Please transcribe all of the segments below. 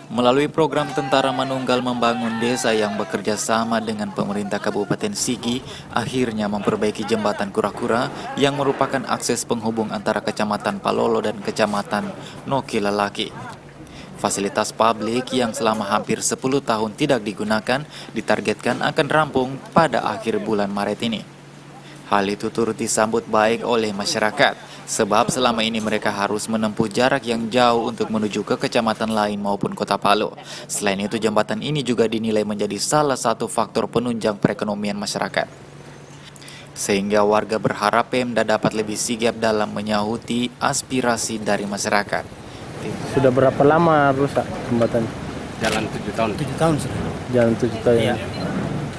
Melalui program Tentara Manunggal Membangun Desa yang bekerja sama dengan pemerintah Kabupaten Sigi, akhirnya memperbaiki jembatan Kura-Kura yang merupakan akses penghubung antara Kecamatan Palolo dan Kecamatan Nokilalaki. Fasilitas publik yang selama hampir 10 tahun tidak digunakan ditargetkan akan rampung pada akhir bulan Maret ini. Hal itu turut disambut baik oleh masyarakat, sebab selama ini mereka harus menempuh jarak yang jauh untuk menuju ke kecamatan lain maupun kota Palu. Selain itu, jembatan ini juga dinilai menjadi salah satu faktor penunjang perekonomian masyarakat. Sehingga warga berharap Pemda dapat lebih sigap dalam menyahuti aspirasi dari masyarakat. Sudah berapa lama rusak jembatan? Jalan 7 tahun. 7 tahun sudah. Jalan 7 tahun. Iya.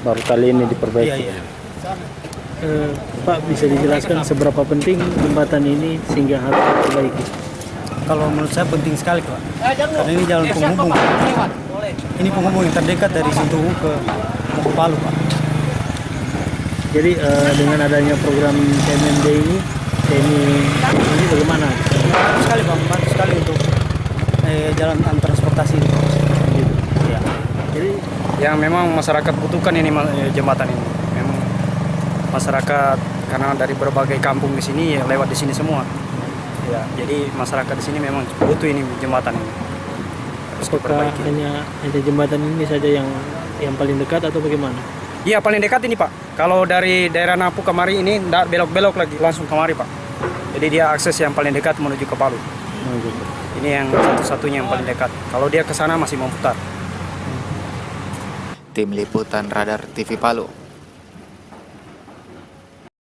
Baru kali ini diperbaiki. Iya. Pak, bisa dijelaskan seberapa penting jembatan ini sehingga harus diperbaiki? Kalau menurut saya penting sekali, Pak. Karena ini jalan penghubung. Ini penghubung yang terdekat dari Sintuwu ke Palu, Pak. Jadi dengan adanya program TMMD ini bagaimana? Bagus sekali, Pak. Bagus sekali untuk jalan transportasi ini. Gitu. Ya. Jadi Yang memang masyarakat butuhkan ini jembatan ini. Memang masyarakat karena dari berbagai kampung di sini ya, lewat di sini semua. Ya, jadi masyarakat di sini memang butuh ini jembatan ini. Harus apakah diperbaiki. hanya jembatan ini saja yang paling dekat atau bagaimana? Iya, paling dekat ini, Pak. Kalau dari daerah Napu kemari ini nggak belok-belok lagi, langsung kemari, Pak. Jadi dia akses yang paling dekat menuju ke Palu. Ini yang satu-satunya yang paling dekat. Kalau dia ke sana masih memutar. Tim Liputan Radar TV Palu.